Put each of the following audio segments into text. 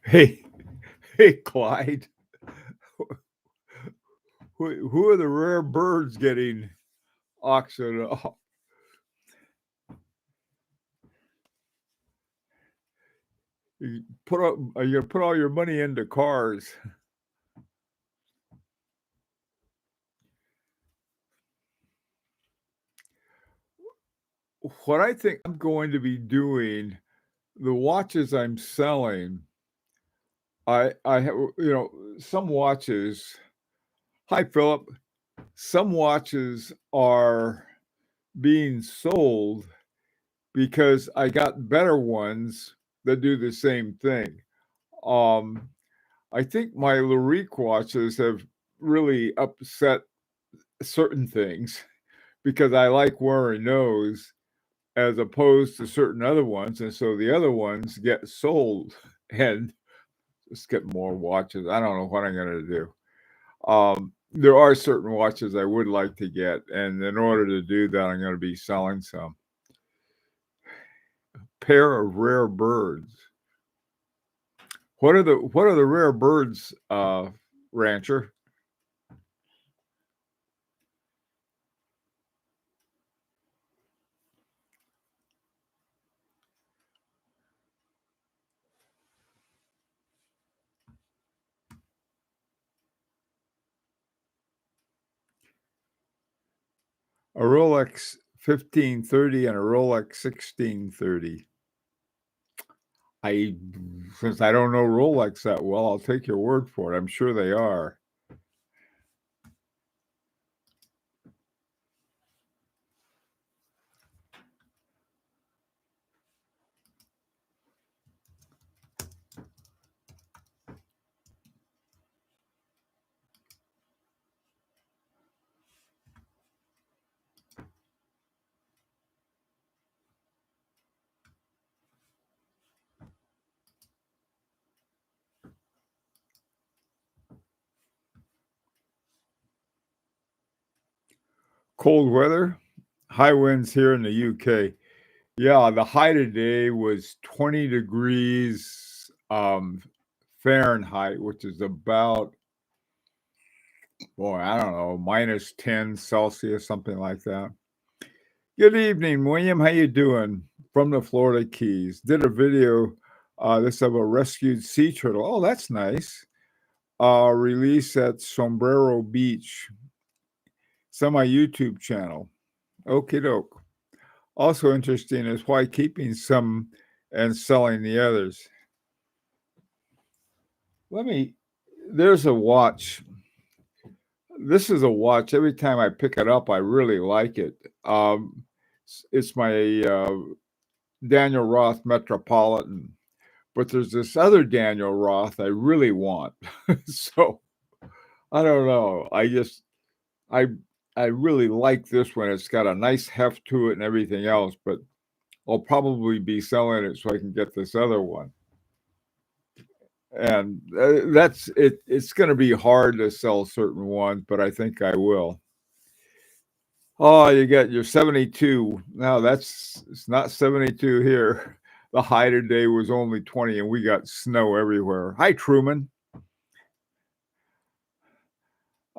Hey, hey, Clyde. Who are the rare birds getting auctioned off? You put all your money into cars. What I think I'm going to be doing, the watches I'm selling, I have some watches. Hi, Philip. Some watches are being sold because I got better ones that do the same thing. Um, I think my Larique watches have really upset certain things because I like wearing those as opposed to certain other ones, and so the other ones get sold and just get more watches. I don't know what I'm going to do. There are certain watches I would like to get, and in order to do that, I'm going to be selling some. Pair of rare birds. What are the rare birds, Rancher? A Rolex 1530 and a Rolex 1630. I Since I don't know Rolex that well, I'll take your word for it. I'm sure they are. Cold weather, high winds here in the UK. Yeah, the high today was 20 degrees Fahrenheit, which is about, boy, I don't know, minus 10 Celsius, something like that. Good evening, William. How you doing? From the Florida Keys. Did a video this of a rescued sea turtle. Oh, that's nice. Release at Sombrero Beach. It's on my YouTube channel. Okie doke. Also interesting is why keeping some and selling the others. There's a watch. This is a watch. Every time I pick it up, I really like it. It's my Daniel Roth Metropolitan, but there's this other Daniel Roth I really want. So I don't know. I I really like this one. It's got a nice heft to it and everything else, but I'll probably be selling it so I can get this other one. And that's it. It's going to be hard to sell certain ones, but I think I will. Oh, you got your 72. Now it's not 72 here. The high today was only 20, and we got snow everywhere. Hi, Truman.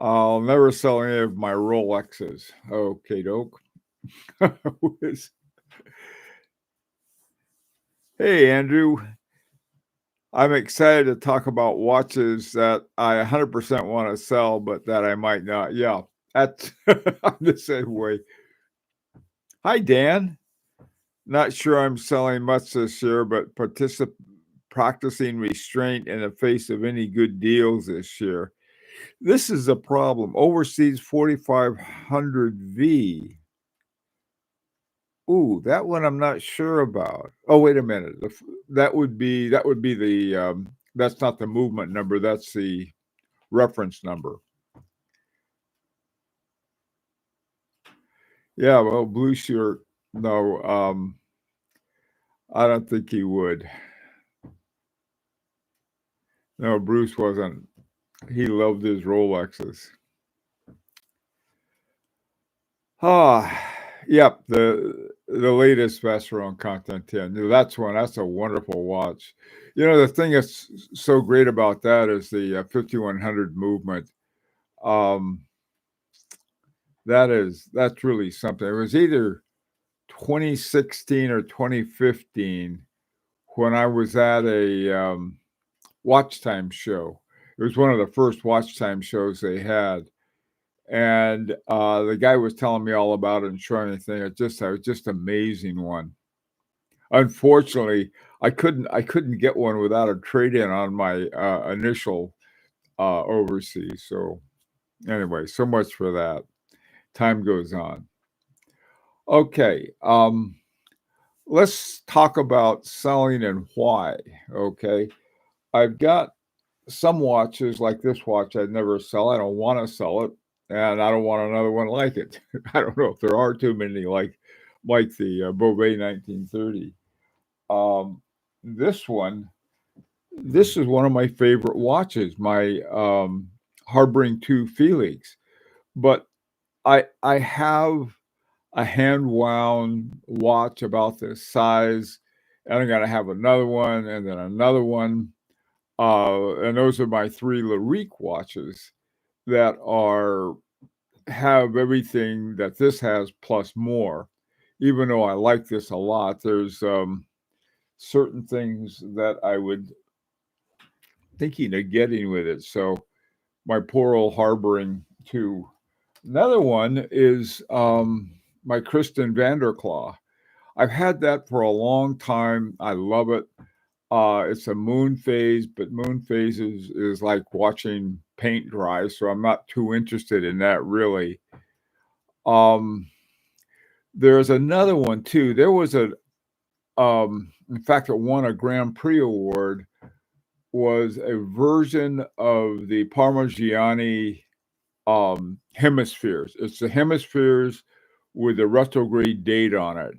I'll never sell any of my Rolexes. Okay, doke. Hey, Andrew. I'm excited to talk about watches that I 100% want to sell, but that I might not. Yeah, that's I'm the same way. Hi, Dan. Not sure I'm selling much this year, but practicing restraint in the face of any good deals this year. This is a problem. Overseas 4500V. Ooh, that one I'm not sure about. Oh, wait a minute. That would be the that's not the movement number. That's the reference number. Yeah, well, blue shirt. No, I don't think he would. No, Bruce wasn't. He loved his Rolexes. Ah, yep. the latest Vacheron Constantin. That's a wonderful watch. The thing that's so great about that is the 5100 movement. Um, that's really something. It was either 2016 or 2015 when I was at a watch time show. It was one of the first watch time shows they had, and the guy was telling me all about it and showing me things. It was just amazing one. Unfortunately, I couldn't get one without a trade in on my initial overseas. So anyway, so much for that. Time goes on. Okay, let's talk about selling and why. Okay, I've got some watches like this watch I'd never sell. I don't want to sell it, and I don't want another one like it. I don't know if there are too many like the Beauvais 1930. Um, this one, this is one of my favorite watches, my Harboring 2 Felix. But I have a hand wound watch about this size, and I'm gonna have another one, and then another one. And those are my three Larique watches that have everything that this has plus more. Even though I like this a lot, there's certain things that I would thinking of getting with it. So my poor old Harboring 2. Another one is my Kristen Vanderclaw. I've had that for a long time. I love it. It's a moon phase, but moon phases is like watching paint dry, so I'm not too interested in that really. Um, there's another one too. There was in fact, it won a Grand Prix award. Was a version of the Parmigiani hemispheres. It's the hemispheres with the retrograde date on it.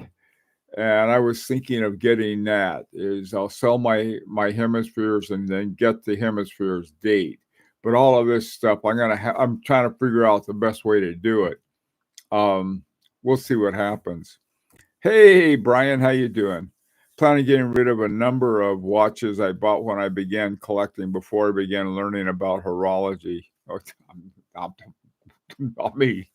And I was thinking of getting that. Is I'll sell my hemispheres and then get the hemispheres date. But all of this stuff, I'm trying to figure out the best way to do it. We'll see what happens. Hey, Brian, how you doing? Planning on getting rid of a number of watches I bought when I began collecting before I began learning about horology. Oh, not me.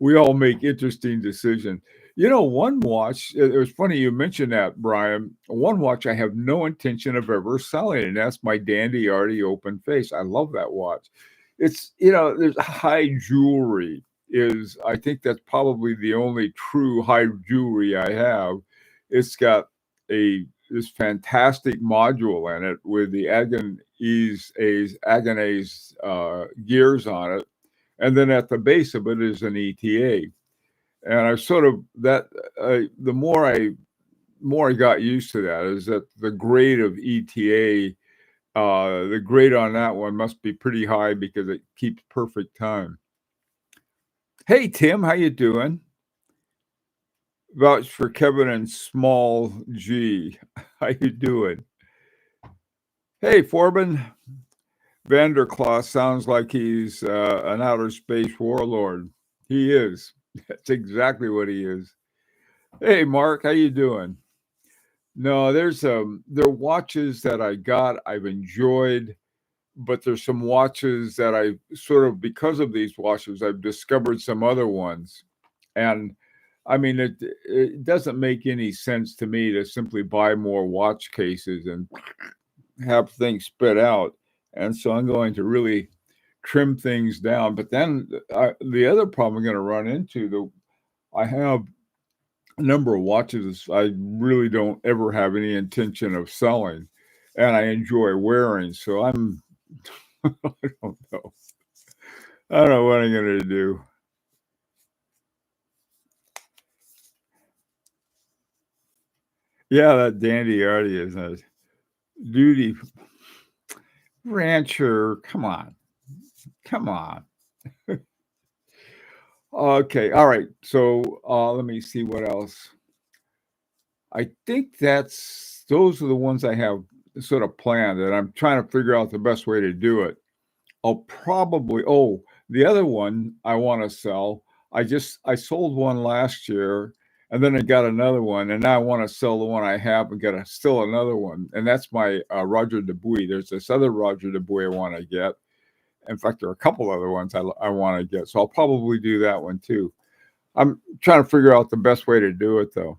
We all make interesting decisions. One watch, it was funny you mentioned that, Brian. One watch I have no intention of ever selling, and that's my Dandy Arty open face. I love that watch. There's high jewelry I think that's probably the only true high jewelry I have. It's got this fantastic module in it with the Agonese gears on it. And then at the base of it is an ETA. And I sort of the more I got used to that is that the grade of ETA, the grade on that one must be pretty high because it keeps perfect time. Hey Tim, how you doing? Vouch for Kevin and Small G. How you doing? Hey Forbin, Vanderclaw sounds like he's an outer space warlord. He is. That's exactly what he is. Hey, Mark, how you doing? No, there are watches that I got I've enjoyed, but there's some watches that I sort of because of these watches I've discovered some other ones, and I mean it doesn't make any sense to me to simply buy more watch cases and have things spit out, and so I'm going to really trim things down. But then the other problem I'm going to run into I have a number of watches I really don't ever have any intention of selling, and I enjoy wearing. So I don't know. I don't know what I'm going to do. Yeah, that Dandy Arty is a duty rancher. Come on. Okay, all right. So let me see what else. I think those are the ones I have sort of planned, and I'm trying to figure out the best way to do it. The other one I want to sell. I sold one last year, and then I got another one, and now I want to sell the one I have and get still another one, and that's my Roger Dubuis. There's this other Roger Dubuis I want to get. In fact, there are a couple other ones I want to get, so I'll probably do that one too. I'm trying to figure out the best way to do it though.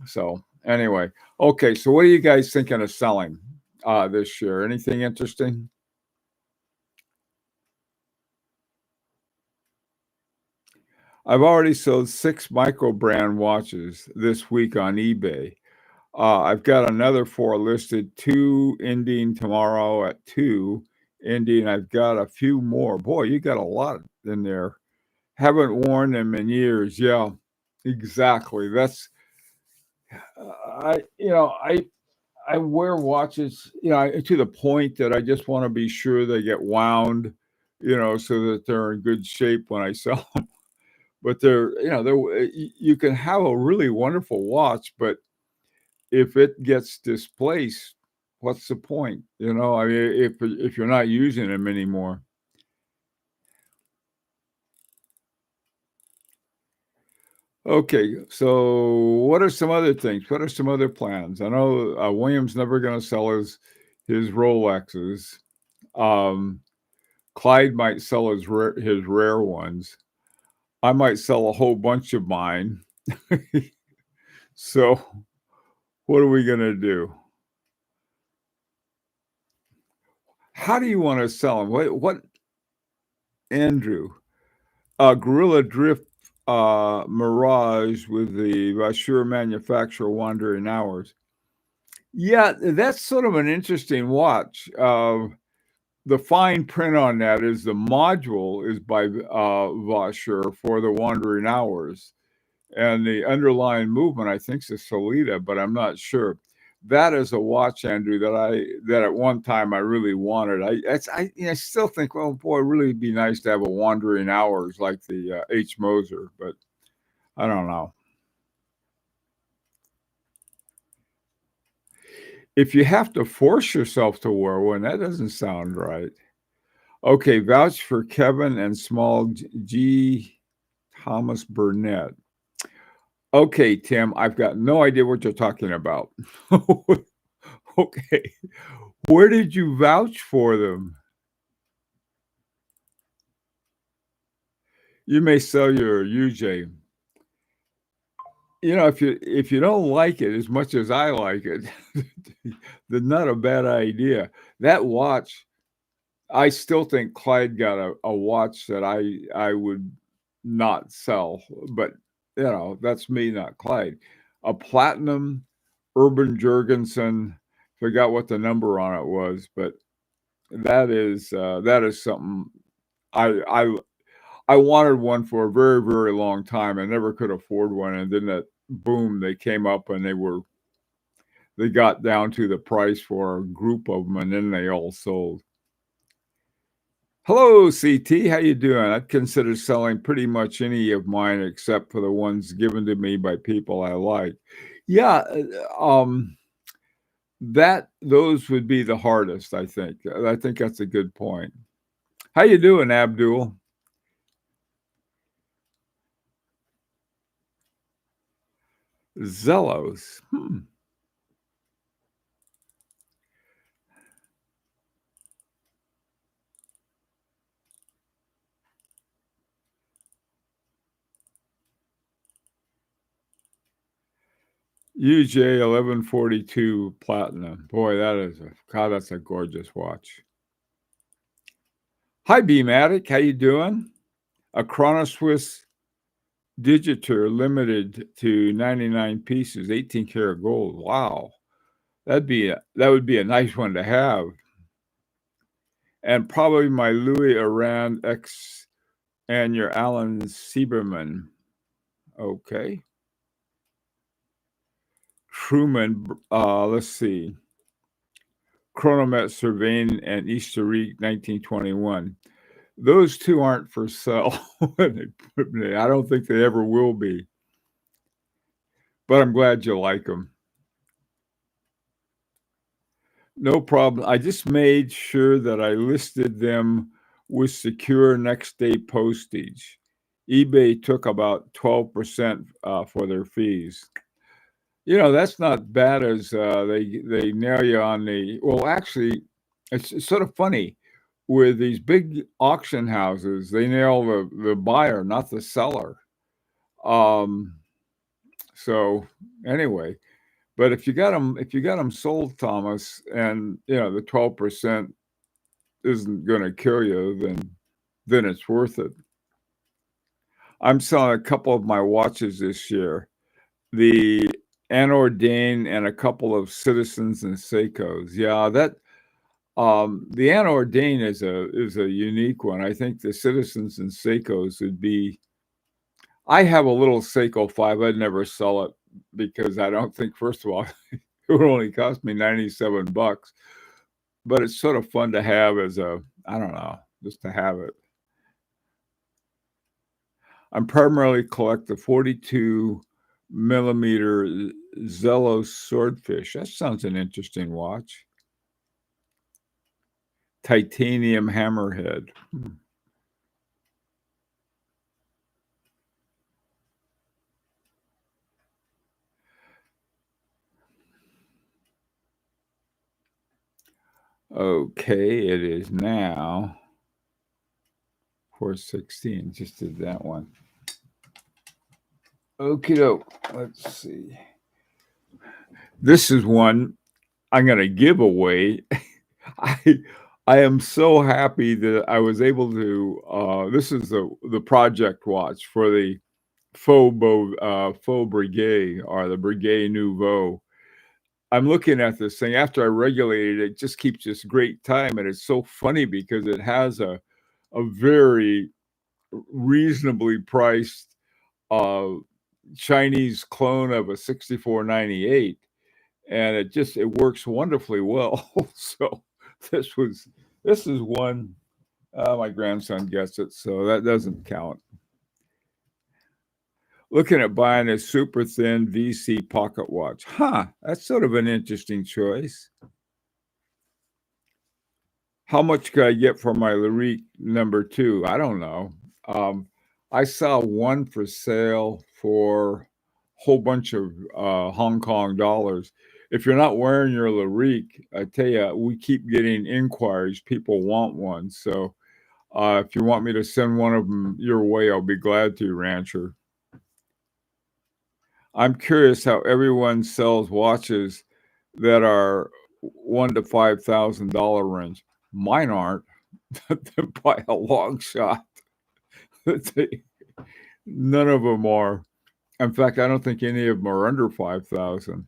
So anyway, okay. So what are you guys thinking of selling this year? Anything interesting? I've already sold 6 micro brand watches this week on eBay. I've got another 4 listed, 2 ending tomorrow at 2 ending. I've got a few more. Boy, you got a lot in there. Haven't worn them in years. Yeah, exactly. That's I you know, I wear watches, to the point that I just want to be sure they get wound, so that they're in good shape when I sell them. But you can have a really wonderful watch, but if it gets displaced, what's the point? I mean, if you're not using them anymore. Okay, so what are some other things? What are some other plans? I know William's never going to sell his Rolexes. Um, Clyde might sell his rare ones. I might sell a whole bunch of mine. So what are we going to do? How do you want to sell them? What Andrew? Gorilla Drift Mirage with the Vaucher manufacturer Wandering Hours. Yeah, that's sort of an interesting watch. The fine print on that is the module is by Vaucher for the Wandering Hours, and the underlying movement I think is a Solita, but I'm not sure. That is a watch, Andrew, that at one time I really wanted. I still think, well, boy, it'd really be nice to have a Wandering Hours like the H. Moser, but I don't know. If you have to force yourself to wear one, that doesn't sound right. Okay, vouch for Kevin and small G. Thomas Burnett. Okay, Tim, I've got no idea what you're talking about. Okay, where did you vouch for them? You may sell your UJ. If you don't like it as much as I like it, then not a bad idea. That watch, I still think Clyde got a watch that I would not sell, but that's me, not Clyde. A platinum Urban Jurgensen, forgot what the number on it was, but that is something I I I wanted one for a very, very long time. I never could afford one, and then that boom, they came up and they got down to the price for a group of them, and then they all sold. Hello, CT. How you doing? I'd consider selling pretty much any of mine except for the ones given to me by people I like. Yeah, that those would be the hardest, I think. I think that's a good point. How you doing, Abdul? Zellos. UJ 1142 Platinum. Boy, that's a gorgeous watch. Hi, BMatic. How you doing? A Chronoswiss Digitur limited to 99 pieces, 18 karat gold. Wow. That would be a nice one to have. And probably my Louis Arand X and your Alan Sieberman. Okay. Truman, let's see. Chronomet Surveying and Historique 1921. Those two aren't for sale. I don't think they ever will be. But I'm glad you like them. No problem. I just made sure that I listed them with secure next day postage. eBay took about 12% for their fees. That's not bad as they nail you on the. Well, actually, it's sort of funny with these big auction houses. They nail the buyer, not the seller. Um, so anyway, but if you got them sold, Thomas, and the 12% isn't going to kill you, then it's worth it. I'm selling a couple of my watches this year. The Anordain and a couple of Citizens and Seikos. Yeah, that the Anordain is a unique one. I think the Citizens and Seikos would be. I have a little Seiko 5. I'd never sell it because I don't think, first of all, it would only cost me $97. But it's sort of fun to have as I don't know, just to have it. I'm primarily collect the 42 millimeter Zello swordfish. That sounds an interesting watch. Titanium hammerhead. Okay, it is now 4:16. Just did that one. Okie doke. Let's see. This is one I'm going to give away. I I am so happy that I was able to. This is the project watch for the Faux Breguet, or the Breguet Nouveau. I'm looking at this thing after I regulated it. Just keeps this great time, and it's so funny because it has a very reasonably priced uh, Chinese clone of a 6498, and it works wonderfully well. So this is one. My grandson gets it, so that doesn't count. Looking at buying a super thin VC pocket watch. That's sort of an interesting choice. How much could I get for my Larique number 2? I don't know. I saw one for sale for a whole bunch of Hong Kong dollars. If you're not wearing your Larique, I tell you, we keep getting inquiries. People want one. So if you want me to send one of them your way, I'll be glad to, Rancher. I'm curious how everyone sells watches that are $1,000 to $5,000 range. Mine aren't by a long shot. None of them are. In fact, I don't think any of them are under 5,000.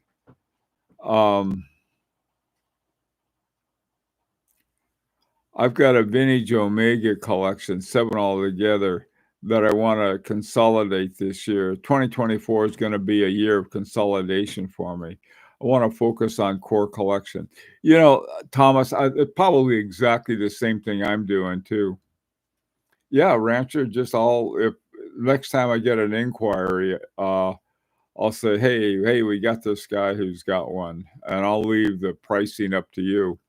I've got a vintage Omega collection, 7 altogether, that I want to consolidate this year. 2024 is going to be a year of consolidation for me. I want to focus on core collection. Thomas, it's probably exactly the same thing I'm doing too. Yeah, Rancher, if next time I get an inquiry, I'll say, hey, we got this guy who's got one, and I'll leave the pricing up to you.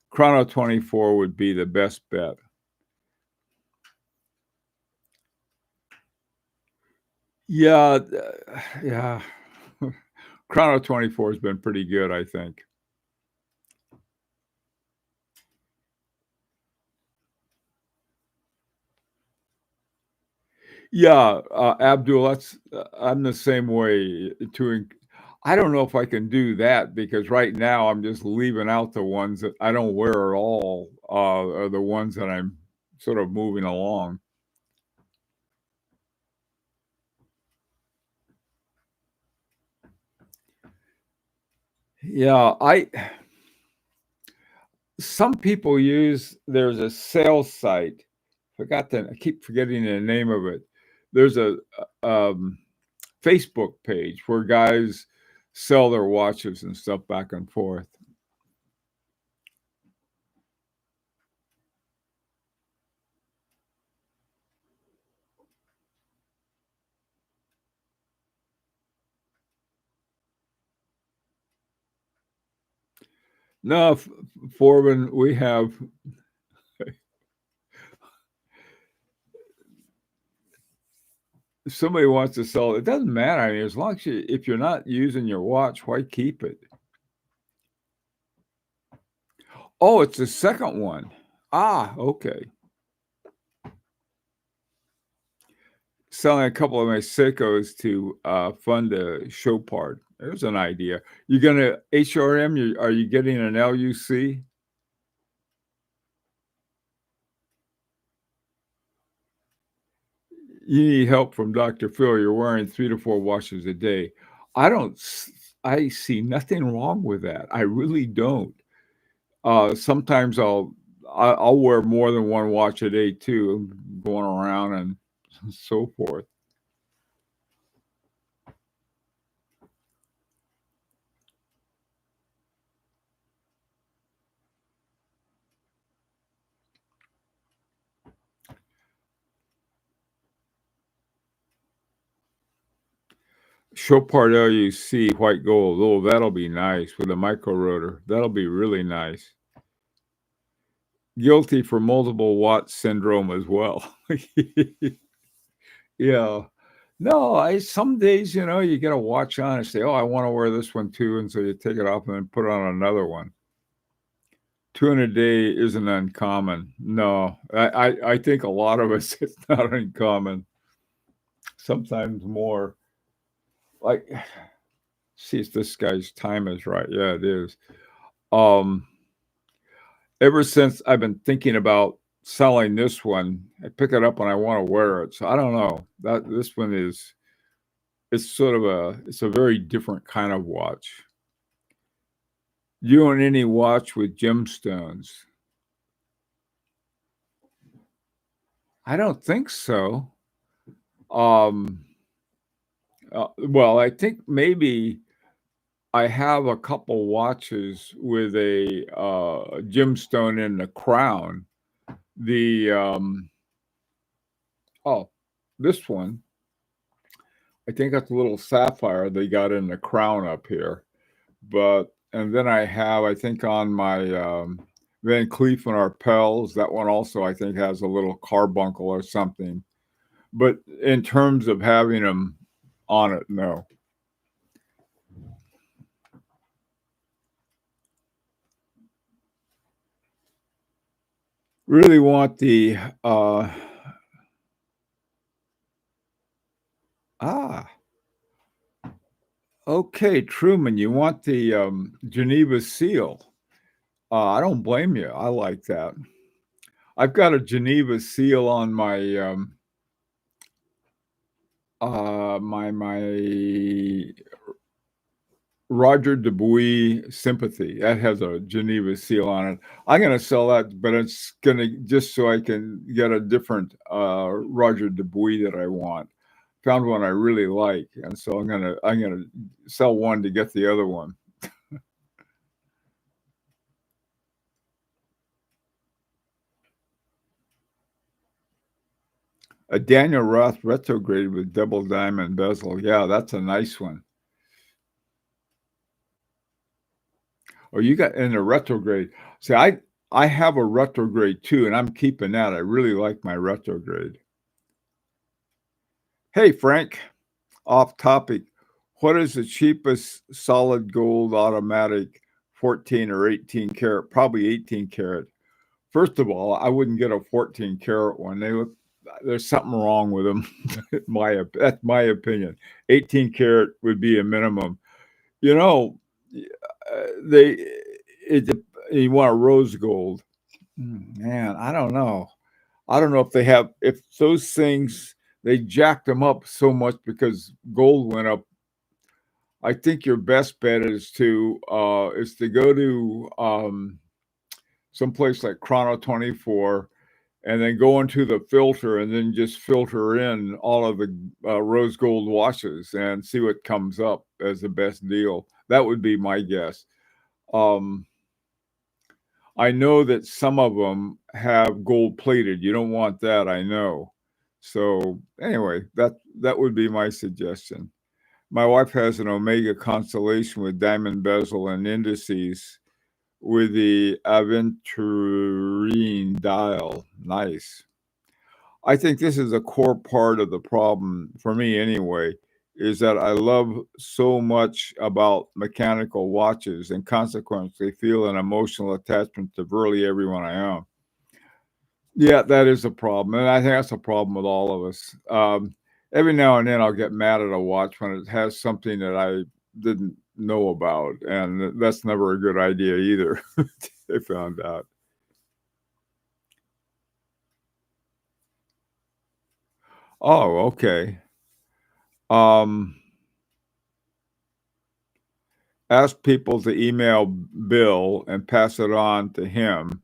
Chrono 24 would be the best bet. Yeah. Chrono 24 has been pretty good, I think. Yeah, Abdul, I'm the same way. I don't know if I can do that because right now I'm just leaving out the ones that I don't wear at all, are the ones that I'm sort of moving along. Yeah, some people there's a sales site. I keep forgetting the name of it. There's a Facebook page where guys sell their watches and stuff back and forth. No, Forbin, we have if somebody wants to sell it, it doesn't matter. I mean, as long as if you're not using your watch, why keep it? Oh, it's the second one. Ah, okay. Selling a couple of my Seikos to fund a show part. There's an idea. You gonna HRM? Are you getting an LUC? You need help from Dr. Phil. You're wearing 3 to 4 watches a day. I don't. I see nothing wrong with that. I really don't. Sometimes I'll wear more than one watch a day too, going around and so forth. Chopard LUC white gold. Oh, that'll be nice with a micro rotor. That'll be really nice. Guilty for multiple watch syndrome as well. Yeah. No, I some days, you get a watch on and say, "Oh, I want to wear this one too," and so you take it off and then put on another one. 2 in a day isn't uncommon. No, I think a lot of us it's not uncommon. Sometimes more. Like, see if this guy's time is right. Yeah, it is. Um, Ever since I've been thinking about selling this one, I pick it up when I want to wear it. So I don't know. That this one is it's a very different kind of watch. You own any watch with gemstones? I don't think so. Um, well, I think maybe I have a couple watches with a gemstone in the crown. The oh, this one, I think that's a little sapphire they got in the crown up here. But and then I have, I think on my Van Cleef and Arpels, that one also I think has a little carbuncle or something. But in terms of having them on it, no. Really want the ah okay, Truman, you want the Geneva seal. I don't blame you. I like that. I've got a Geneva seal on my my Roger Dubuis Sympathy. That has a Geneva seal on it. I'm gonna sell that, but it's gonna just so I can get a different Roger Dubuis that I want. Found one I really like, and so I'm gonna sell one to get the other one. A Daniel Roth retrograde with double diamond bezel. Yeah, that's a nice one. Oh, you got in a retrograde. See, I have a retrograde too, and I'm keeping that. I really like my retrograde. Hey, Frank, off topic. What is the cheapest solid gold automatic 14 or 18 karat? Probably 18 karat. First of all, I wouldn't get a 14 karat one. There's something wrong with them. That's my opinion. 18 karat would be a minimum. You know, they it you want a rose gold. Man, I don't know. I don't know if those things they jacked them up so much because gold went up. I think your best bet is to go to someplace like Chrono 24 and then go into the filter and then just filter in all of the rose gold washes and see what comes up as the best deal. That would be my guess. Um, I know that some of them have gold plated. You don't want that, I know. So anyway, that would be my suggestion. My wife has an Omega Constellation with diamond bezel and indices with the aventurine dial. Nice. I think this is a core part of the problem for me anyway, is that I love so much about mechanical watches and consequently feel an emotional attachment to virtually everyone I own. Yeah, that is a problem, and I think that's a problem with all of us. Every now and then I'll get mad at a watch when it has something that I didn't know about, and that's never a good idea either. I found out. Oh, okay. Um, ask people to email Bill and pass it on to him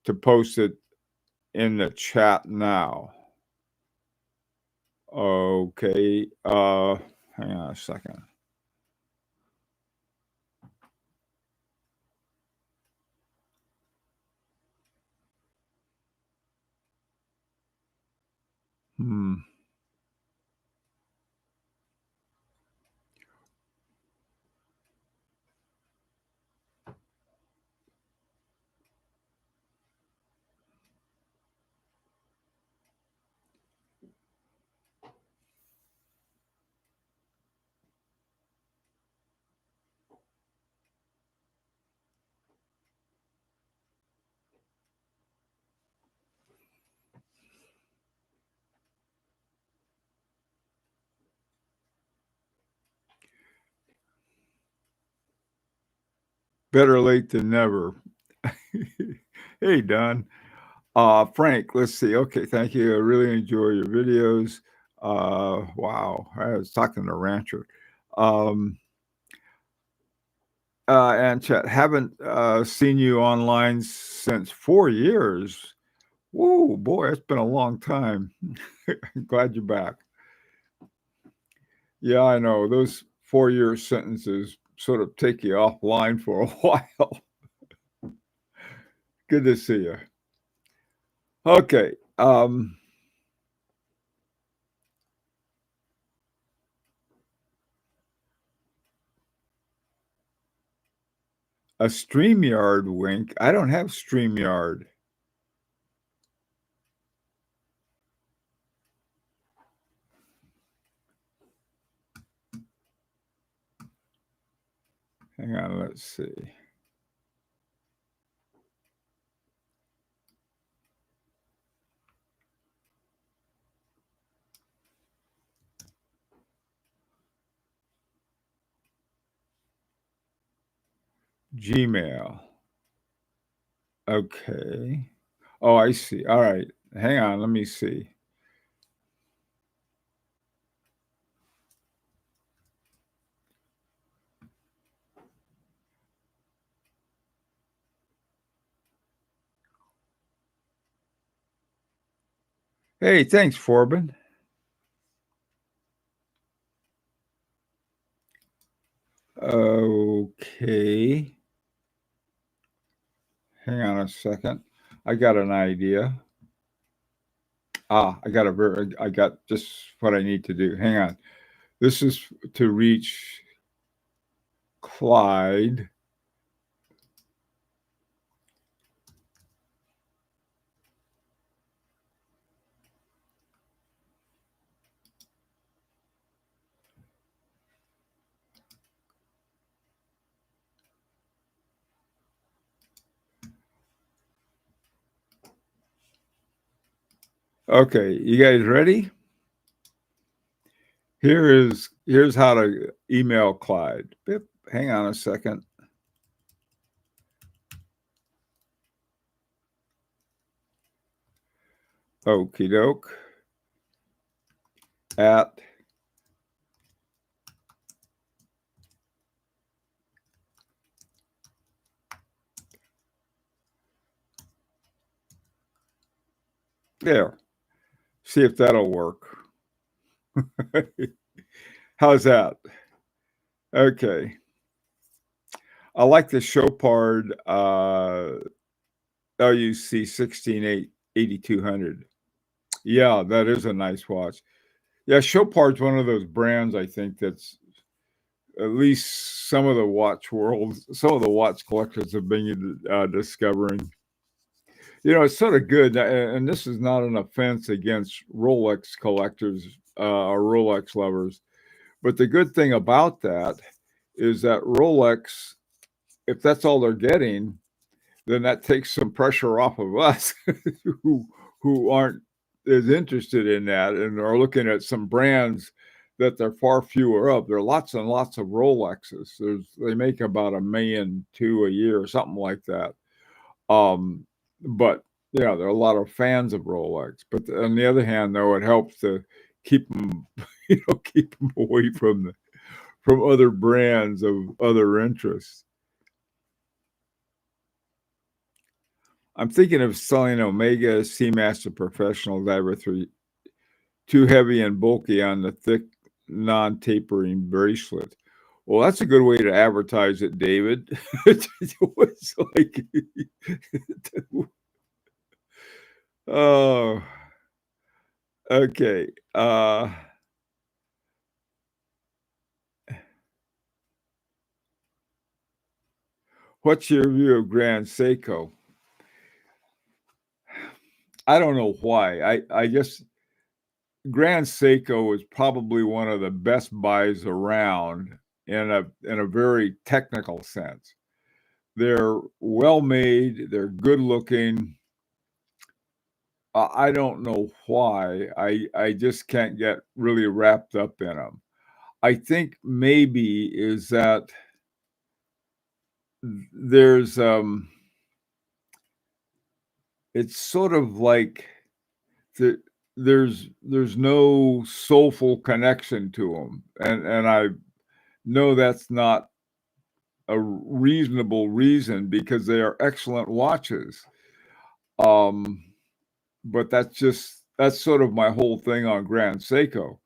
to post it in the chat now. Okay. Hang on a second. Hmm. Better late than never. Hey, Don. Frank, let's see. Okay, thank you. I really enjoy your videos. Wow, I was talking to Rancher. Um, and chat, haven't seen you online since 4 years. Whoa, boy, it's been a long time. Glad you're back. Yeah, I know. Those 4-year sentences sort of take you offline for a while. Good to see you. Okay. A StreamYard wink. I don't have StreamYard. Hang on, let's see. Gmail. Okay. Oh, I see. All right. Hang on, let me see. Hey, thanks, Forbin. Okay. Hang on a second. I got an idea. I got just what I need to do. Hang on. This is to reach Clyde. Okay, you guys ready? Here's how to email Clyde. Bip, hang on a second. Okie doke. At there. See if that'll work. How's that? Okay. I like the Chopard LUC 8200. Yeah, that is a nice watch. Yeah, Chopard's one of those brands I think that's at least some of the watch collectors have been discovering. It's sort of good, and this is not an offense against Rolex collectors or Rolex lovers, but the good thing about that is that Rolex, if that's all they're getting, then that takes some pressure off of us who who aren't as interested in that and are looking at some brands that there are far fewer of. There are lots and lots of Rolexes. They make about 1,200,000 a year or something like that. But yeah, there are a lot of fans of Rolex. But on the other hand, though, it helps to keep them, keep them away from other brands of other interests. I'm thinking of selling Omega Seamaster Professional Diver 3, too heavy and bulky on the thick, non-tapering bracelet. Well, that's a good way to advertise it, David. It's like, oh, okay. What's your view of Grand Seiko? I don't know why. I guess Grand Seiko is probably one of the best buys around in a very technical sense. They're well made, they're good looking. I don't know why. I just can't get really wrapped up in them. I think maybe is that there's it's sort of like the, there's no soulful connection to them, and I know that's not a reasonable reason because they are excellent watches. Um, but that's sort of my whole thing on Grand Seiko.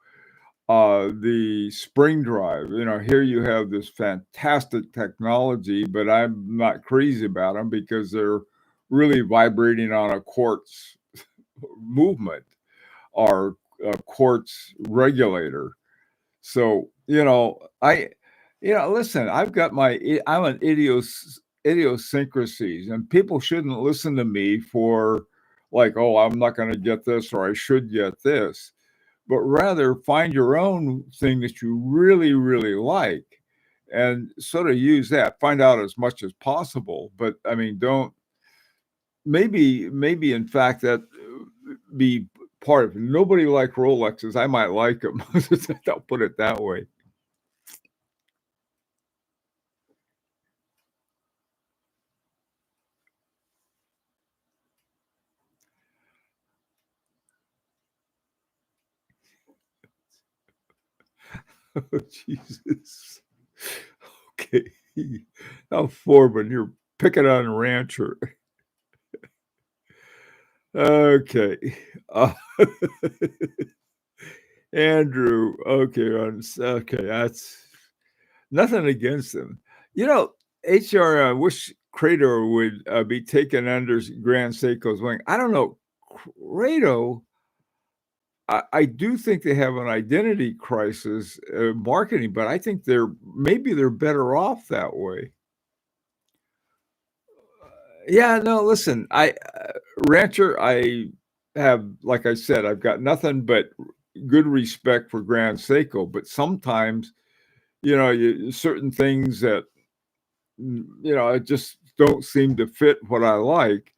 The spring drive, here you have this fantastic technology, but I'm not crazy about them because they're really vibrating on a quartz movement or a quartz regulator. So, listen, I'm an idiosyncrasies, and people shouldn't listen to me for like, oh, I'm not going to get this or I should get this, but rather find your own thing that you really, really like and sort of use that. Find out as much as possible. But I mean, don't maybe in fact that be part of it. Nobody like Rolexes. I might like them. I'll put it that way. Oh, Jesus. Okay. Now, Foreman, you're picking on Rancher. Okay. Uh, Andrew. Okay. That's nothing against them. HR, wish Crato would be taken under Grand Seiko's wing. I don't know. Crato, I do think they have an identity crisis marketing, but I think they're better off that way. Yeah, no, listen, Rancher, I have, like I said, I've got nothing but good respect for Grand Seiko, but sometimes, certain things that, I just don't seem to fit what I like,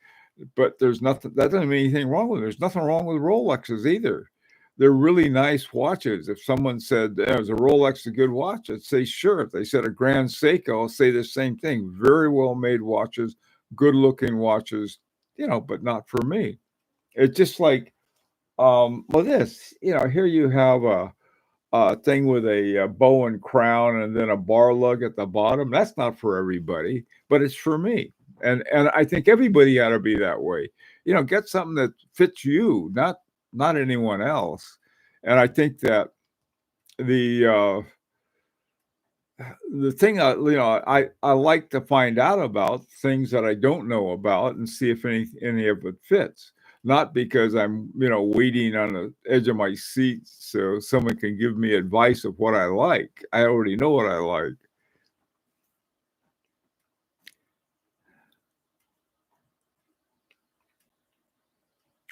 but that doesn't mean anything wrong with it. There's nothing wrong with Rolexes either. They're really nice watches. If someone said, is a Rolex a good watch? I'd say, sure. If they said a Grand Seiko, I'll say the same thing. Very well made watches, good looking watches, but not for me. It's just like, here you have a thing with a bow and crown and then a bar lug at the bottom. That's not for everybody, but it's for me. And I think everybody ought to be that way. Get something that fits you, not anyone else. And I think that the the thing I like to find out about things that I don't know about and see if any of it fits. Not because I'm waiting on the edge of my seat so someone can give me advice of what I like. I already know what I like.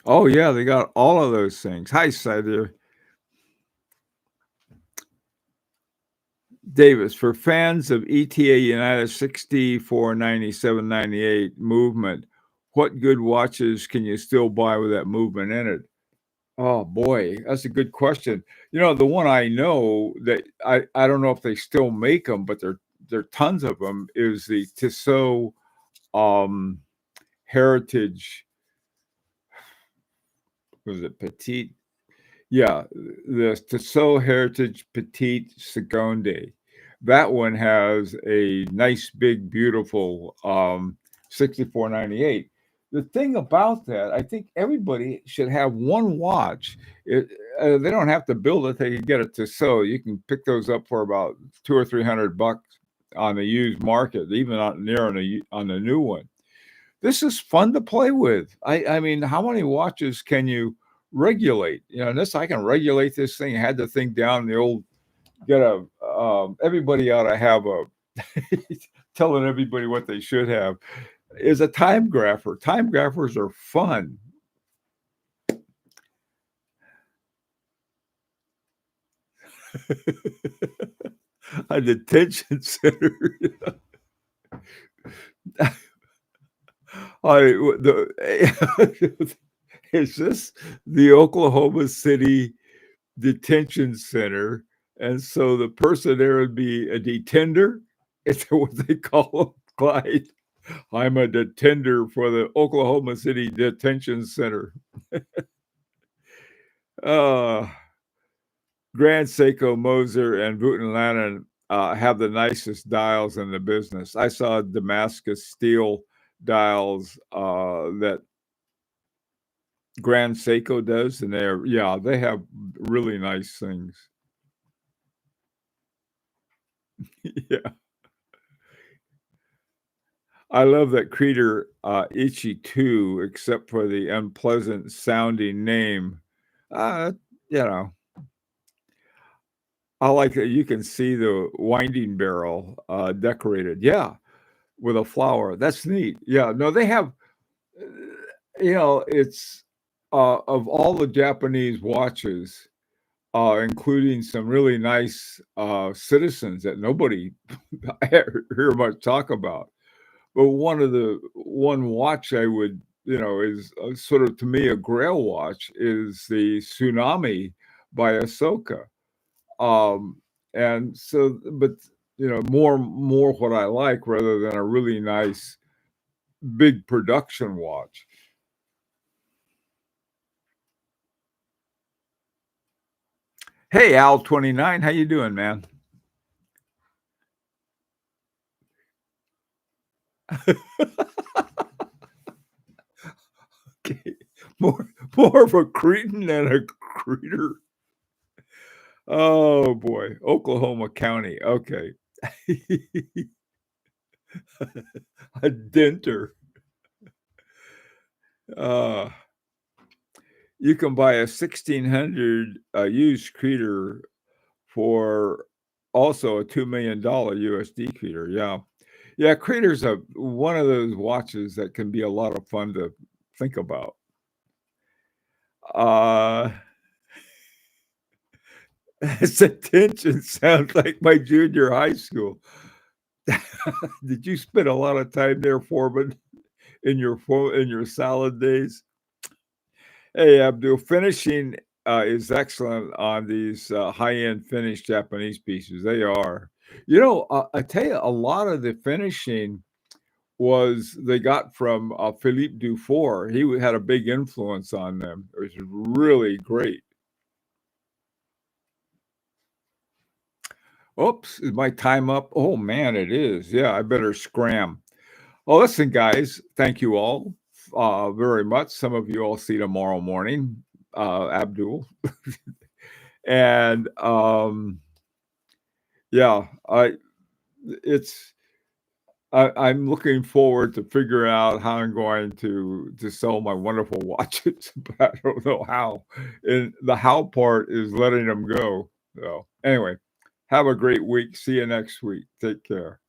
Oh, yeah, they got all of those things. Hi, Scyther. Davis, for fans of ETA United 649798 movement, what good watches can you still buy with that movement in it? Oh boy, that's a good question. The one I know that I don't know if they still make them, but there are tons of them, is the Tissot um Heritage. Was it Petite? Yeah, the Tissot Heritage Petite Seconde. That one has a nice, big, beautiful 6498. The thing about that, I think everybody should have one watch. They don't have to build it; they can get it Tissot. You can pick those up for about $200 or $300 on the used market, even on the new one. This is fun to play with. I mean, how many watches can you regulate? This I can regulate this thing. I had the thing down. The old get a everybody ought to have a telling everybody what they should have is a time grapher. Time graphers are fun. A detention center. Is this the Oklahoma City detention center? And so the person there would be a detender. Is that what they call them, Clyde? I'm a detender for the Oklahoma City Detention Center. uh, Grand Seiko, Moser, and Wooten Lannon have the nicest dials in the business. I saw Damascus steel dials that Grand Seiko does, and they have really nice things. Yeah. I love that Creeder Ichi 2, except for the unpleasant sounding name. Uh, you know, I like that you can see the winding barrel decorated. Yeah, with a flower. That's neat. Yeah, no, they have, uh, it's of all the Japanese watches, including some really nice citizens that nobody hear much talk about. But one watch I would, is sort of to me a grail watch is the Tsunami by Ahsoka. Um, and so, but more what I like rather than a really nice big production watch. Hey, Al 29, how you doing, man? Okay, more of a cretin than a creeter. Oh boy, Oklahoma County. Okay. A denter. Uh, you can buy a 1600 used Creator for also a $2 million USD Creator. Yeah. Yeah. Creator's one of those watches that can be a lot of fun to think about. Uh, Its attention sounds like my junior high school. Did you spend a lot of time there, Foreman, in your salad days? Hey, Abdul, finishing is excellent on these high-end finished Japanese pieces. They are. I tell you, a lot of the finishing was they got from Philippe Dufour. He had a big influence on them. It was really great. Oops, is my time up? Oh man, it is. Yeah, I better scram. Well, listen, guys, thank you all very much. Some of you I'll see tomorrow morning, Abdul. And yeah, it's I'm looking forward to figure out how I'm going to sell my wonderful watches, but I don't know how. And the how part is letting them go. So anyway, have a great week. See you next week. Take care.